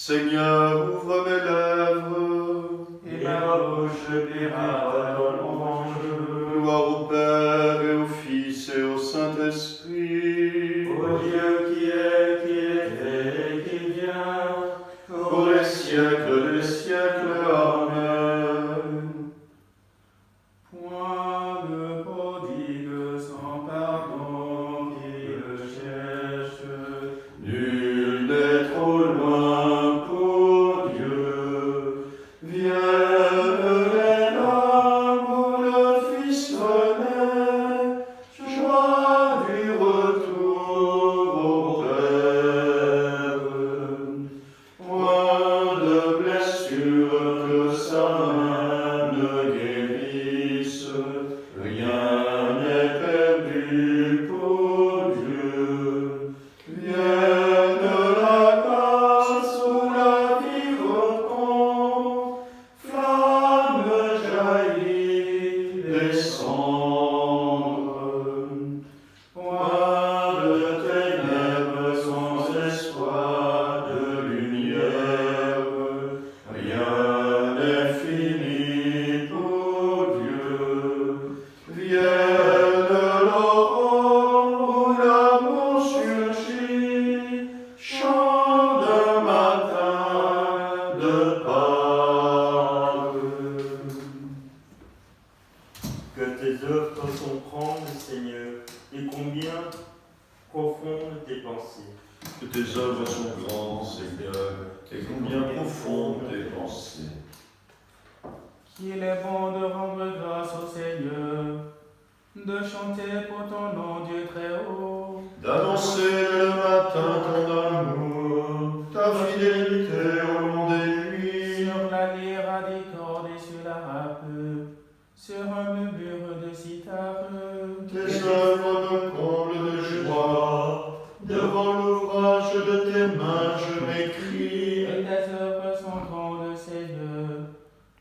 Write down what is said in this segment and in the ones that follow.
Seigneur, ouvre mes lèvres, et ma bouche béira ta louange. gloire au Père et au Fils et au Saint-Esprit, Ô Dieu qui est, qui était et qui vient, pour les siècles des siècles. Amen. Point de prodigue sans pardon qui le cherche, Nul n'est trop loin pour Dieu. Vienne les larmes où le Fils renaît, joie du retour au Père. Point de blessure que sa main ne guérisse, rien n'est perdu pour Dieu. Vienne la grâce où la vie reprend, flamme jaillit des cendres. Point de ténèbres sans espoir de lumière, rien n'est fini pour Dieu. Vienne l'aurore où l'amour surgit, chant d'un matin de Pâques. Que tes œuvres sont grandes, Seigneur, et combien profondes tes pensées. Que tes œuvres sont grandes, Seigneur, et combien profondes tes pensées. qu'il est bon de rendre grâce au Seigneur, de chanter pour ton nom, Dieu très haut, D'annoncer le matin ton amour, ta fidélité au long des nuits. sur la lyre à des cordes et sur la harpe, sur un murmure de cithare. Tes œuvres me comblent de joie, devant l'ouvrage de tes mains je m'écrie. Et tes œuvres sont grandes, Seigneur,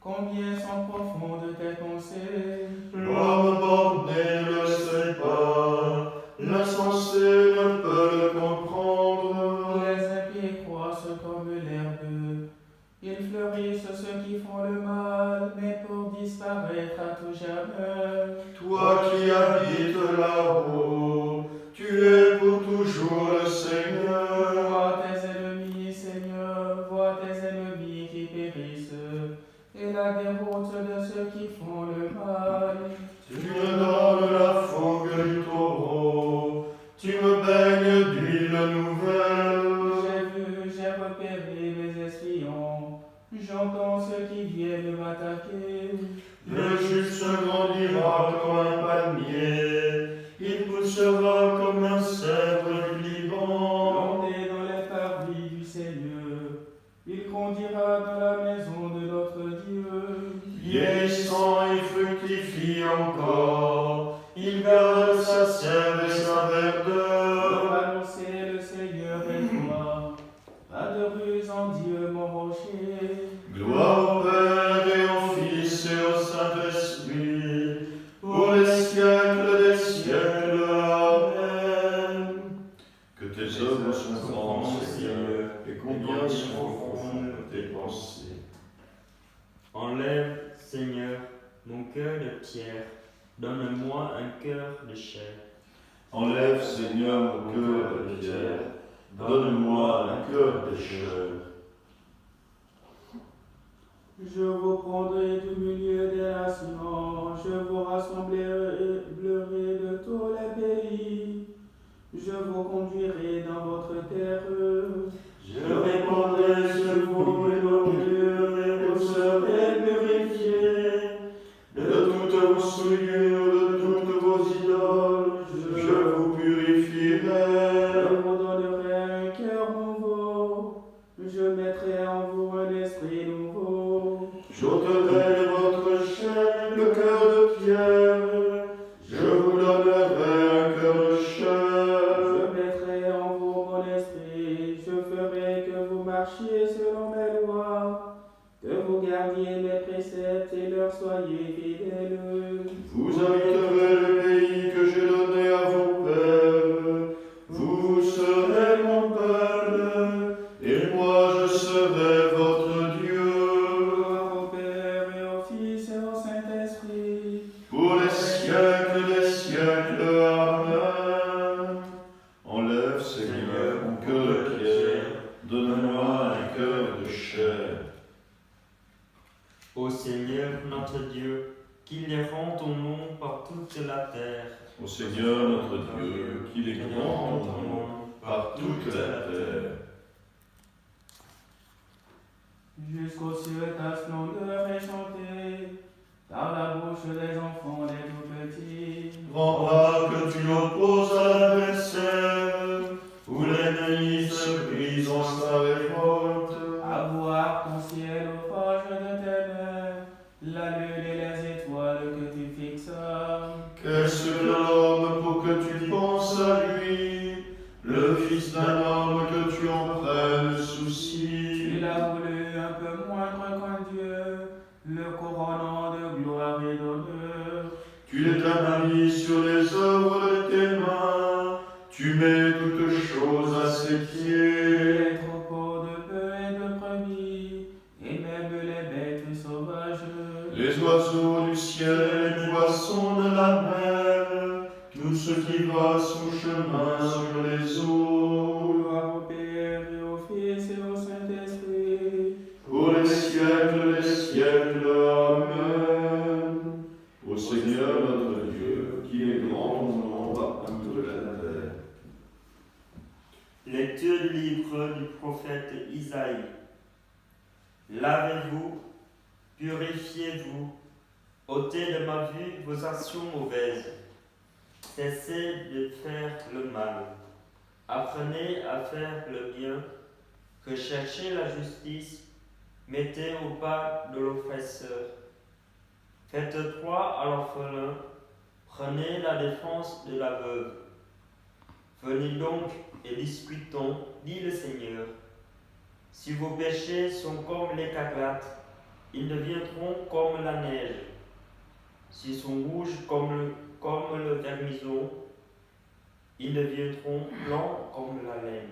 combien sont profondes tes pensées. L'homme borné ne le sait pas, l'insensé ne peut le comprendre. Les impies croissent comme l'herbe, ils fleurissent ceux qui font le mal, mais pour disparaître à tout jamais. Toi qui habites là-haut, tu es pour toujours le Seigneur. Vois tes ennemis, Seigneur, vois tes ennemis qui périssent, et la déroute de ceux qui font le mal. Tu me donnes la fougue du taureau, tu me baignes d'huile nouvelle. J'ai vu, j'ai repéré mes espions, j'entends ceux qui viennent m'attaquer. Le juste grandira comme un palmier, il poussera comme un cèdre du Liban. Plantez dans les parvis du Seigneur, il grandira dans la maison de notre Dieu. Vieillissant, il fructifie encore, il garde sa sève et sa verdeur. Annoncez le Seigneur est toi, pas de ruse en Dieu mon rocher. Gloire au Père et au Fils et au Saint-Esprit, pour les siècles des siècles. Amen. Que tes œuvres sont grandes, Seigneur, et combien sont profondes tes pensées. Enlève, Seigneur, mon cœur de pierre, donne-moi un cœur de chair. Enlève, Seigneur, mon cœur de pierre, donne-moi un cœur de chair. Je vous prendrai du milieu des nations, je vous rassemblerai de tous les pays, je vous conduirai dans votre terre. Je répandrai sur vous mes ordures et vous serez purifiés. De toutes vos souillures, de toutes vos idoles, je vous purifierai. Je vous donnerai un cœur nouveau, je mettrai en vous un esprit nouveau. J'ôterai de votre chair le cœur de pierre, je vous donnerai un cœur de chair. Je mettrai en vous mon esprit, je ferai que vous marchiez selon mes lois, que vous gardiez mes préceptes et leur soyez fidèles. Vous habiterez le pays que j'ai donné à vos pères, vous serez mon peuple, et moi je serai Ô Seigneur notre Dieu, qu'il est grand ton nom par toute la terre. Ô Seigneur notre Dieu, qu'il est grand ton nom par toute la terre. Jusqu'aux cieux ta splendeur est chantée, par la bouche des enfants les tout petits. Rempart que tu opposes à l'adversaire, où l'ennemi se brise en sa révolte. À voir ton ciel aux forges de tes mains, la lune et les étoiles que tu fixes. Qu'est-ce que l'homme pour que tu penses à lui, le fils d'un homme que tu en prennes souci? Tu l'as voulu un peu moindre qu'un Dieu, le couronnant de gloire et d'honneur. Tu l'établis sur les œuvres de tes mains, tu mets toutes choses à ses pieds. Les troupeaux de bœufs et de brebis, et même les bêtes sauvages. Les oiseaux du ciel, les poissons de la mer, tout ce qui va son chemin sur les eaux. Gloire au Père et au Fils et au Saint-Esprit, Pour les siècles des siècles, Amen. Ô Seigneur notre Dieu, qui est grand ton nom par toute la terre. Lecture du livre du prophète Isaïe. Lavez-vous, purifiez-vous, ôtez de ma vue vos actions mauvaises. Cessez de faire le mal. Apprenez à faire le bien, que cherchez la justice, mettez au pas de l'oppresseur. Faites droit à l'orphelin, prenez la défense de la veuve. Venez donc et discutons, dit le Seigneur. Si vos péchés sont comme l'écarlate, ils deviendront comme la neige. S'ils sont rouges comme le vermison, ils deviendront blancs comme la laine.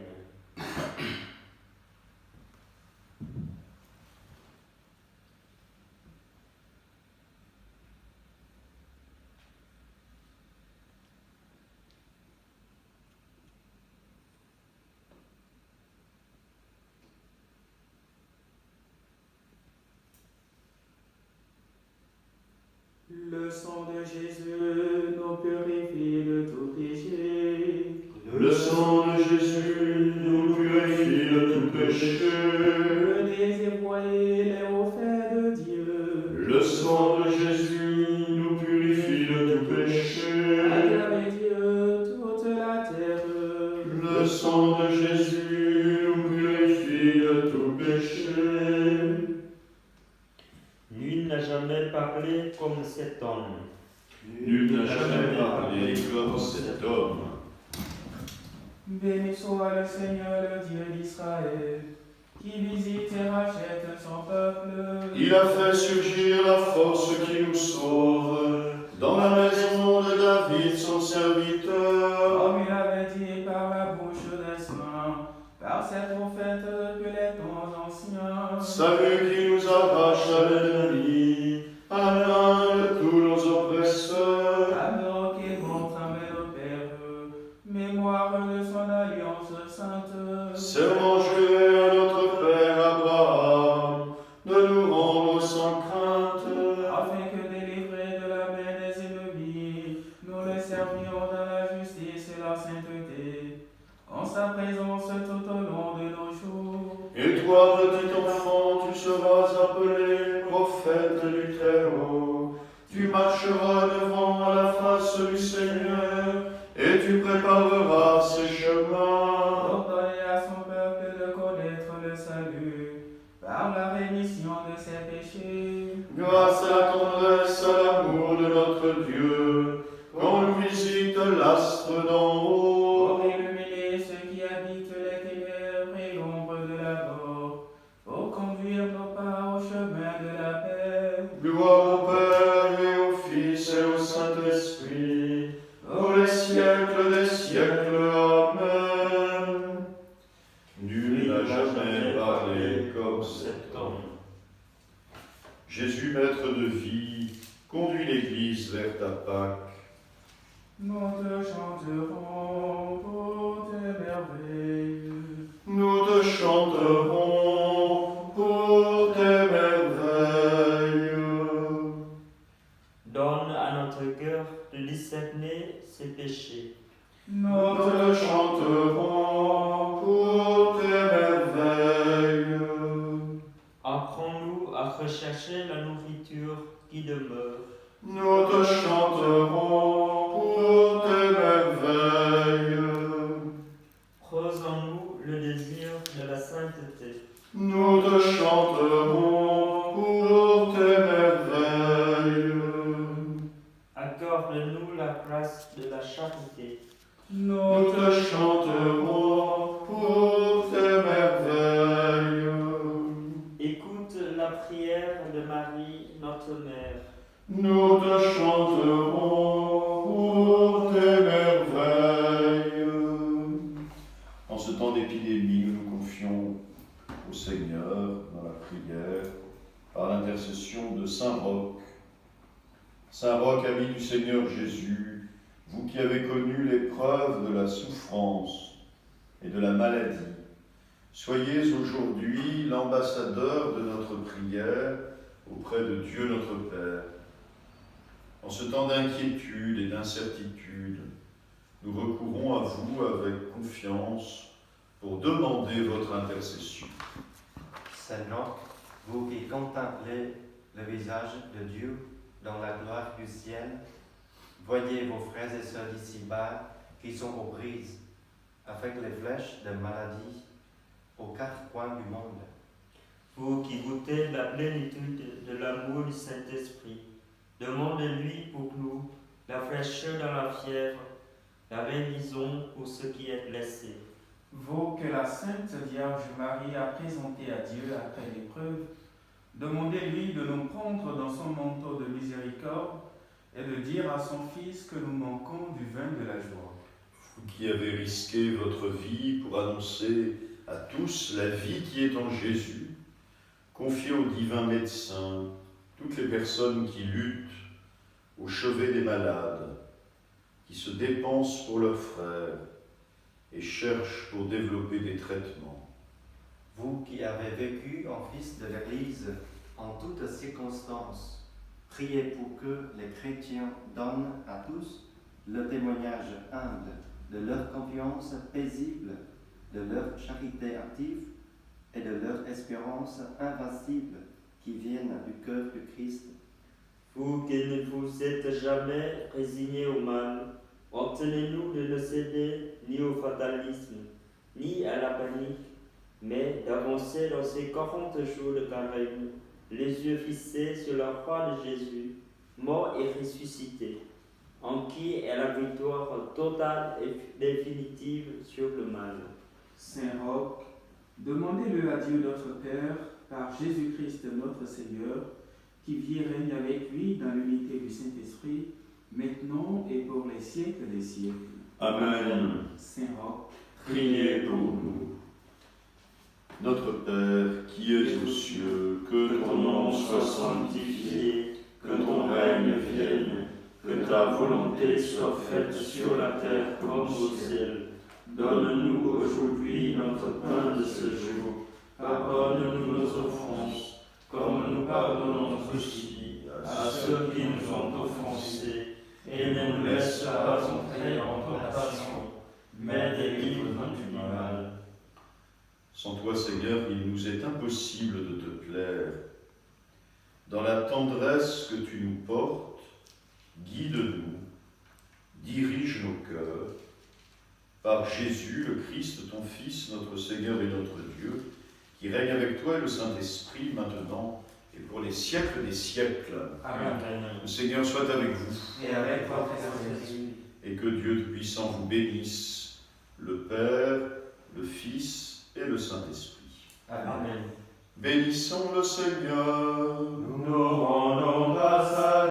le sang de Jésus nous purifie de tout péché. Le sang de Jésus nous purifie de tout péché. Venez et voyez les hauts faits de Dieu. Le sang de Jésus nous purifie de tout péché. Acclamez Dieu, toute la terre. Le sang de Jésus nous purifie de tout péché. Nul n'a jamais parlé comme cet homme. Nul n'a jamais parlé comme cet homme. Béni soit le Seigneur, le Dieu d'Israël, qui visite et rachète son peuple. Il a fait surgir la force qui nous sauve dans la maison de David, son serviteur. Comme il avait dit par la bouche des saints, par ses prophètes depuis les temps anciens. Salut qui nous arrache à l'ennemi, à la main de tous nos oppresseurs. Alors qu'il montre à nos pères, mémoire de son alliance sainte. Serment juré à notre Père Abraham, de nous rendre sans crainte. Afin que délivrés de la main des ennemis, nous les servions dans la justice et la sainteté, en sa présence tout au long de nos jours. Et toi, petit enfant, tu seras appelé prophète du Très-Haut. Tu marcheras devant la face du Seigneur, et tu prépareras ses chemins. Pour donner à son peuple de connaître le salut, par la rémission de ses péchés. Grâce à la tendresse, à l'amour de notre Dieu, qu'on nous visite l'astre d'en haut. Pour illuminer ceux qui habitent les ténèbres et l'ombre de la mort, pour conduire nos pas au chemin de la paix. Gloire au Père et au Fils et au Saint-Esprit, pour les siècles des siècles. Amen. Nul n'a jamais parlé comme cet homme. Jésus, maître de vie, conduis l'Église vers ta Pâque. Nous te chanterons pour tes merveilles. Nous te chanterons pour tes merveilles. rechercher la nourriture qui demeure. Nous te chanterons pour tes merveilles. Creuse en nous le désir de la sainteté. Nous te chanterons pour tes merveilles. Accorde-nous la grâce de la charité. Nous te chanterons pour tes merveilles. Écoute la prière de Marie, notre mère. Nous te chanterons pour tes merveilles. En ce temps d'épidémie, nous nous confions au Seigneur dans la prière par l'intercession de Saint Roch. Saint Roch, ami du Seigneur Jésus, vous qui avez connu l'épreuve de la souffrance et de la maladie, soyez aujourd'hui l'ambassadeur de notre prière auprès de Dieu notre Père. En ce temps d'inquiétude et d'incertitude, nous recourons à vous avec confiance pour demander votre intercession. Saint Roch, vous qui contemplez le visage de Dieu dans la gloire du ciel, voyez vos frères et sœurs d'ici-bas qui sont aux prises avec les flèches de maladie aux quatre coins du monde. Vous qui goûtez la plénitude de l'amour du Saint-Esprit, demandez-lui pour nous la fraîcheur dans la fièvre, la guérison pour ceux qui est blessé. Vous que la Sainte Vierge Marie a présenté à Dieu après l'épreuve, demandez-lui de nous prendre dans son manteau de miséricorde et de dire à son Fils que nous manquons du vin de la joie. Vous qui avez risqué votre vie pour annoncer à tous la vie qui est en Jésus, confiez au divin médecin toutes les personnes qui luttent au chevet des malades, qui se dépensent pour leurs frères et cherchent pour développer des traitements. Vous qui avez vécu en fils de l'Église en toutes circonstances, priez pour que les chrétiens donnent à tous le témoignage humble de leur confiance paisible, de leur charité active et de leur espérance invincible qui viennent du cœur du Christ. Vous qui ne vous êtes jamais résignés au mal, ordonnez-nous de ne céder ni au fatalisme, ni à la panique, mais d'avancer dans ces 40 jours de carême, les yeux fixés sur la croix de Jésus, mort et ressuscité, en qui est la victoire totale et définitive sur le mal. Saint Roch, demandez-le à Dieu notre Père, par Jésus-Christ notre Seigneur, qui vit et règne avec lui dans l'unité du Saint-Esprit, maintenant et pour les siècles des siècles. Amen. Saint Roch, Priez pour nous. Notre Père, qui es aux cieux, que ton nom soit sanctifié, que ton règne vienne, que ta volonté soit faite sur la terre comme au ciel. Donne-nous aujourd'hui notre pain de ce jour. Pardonne-nous nos offenses, comme nous pardonnons aussi à ceux qui nous ont offensés, et ne nous laisse pas entrer en tentation, mais délivre-nous du mal. Sans toi, Seigneur, il nous est impossible de te plaire. Dans la tendresse que tu nous portes, guide-nous, dirige nos cœurs. Par Jésus, le Christ, ton Fils, notre Seigneur et notre Dieu, qui règne avec toi et le Saint-Esprit, maintenant et pour les siècles des siècles. Amen. Le Seigneur soit avec vous, Et avec votre esprit. et que Dieu Tout-Puissant vous bénisse, le Père, le Fils et le Saint-Esprit. Amen. Bénissons le Seigneur. Nous rendons grâce à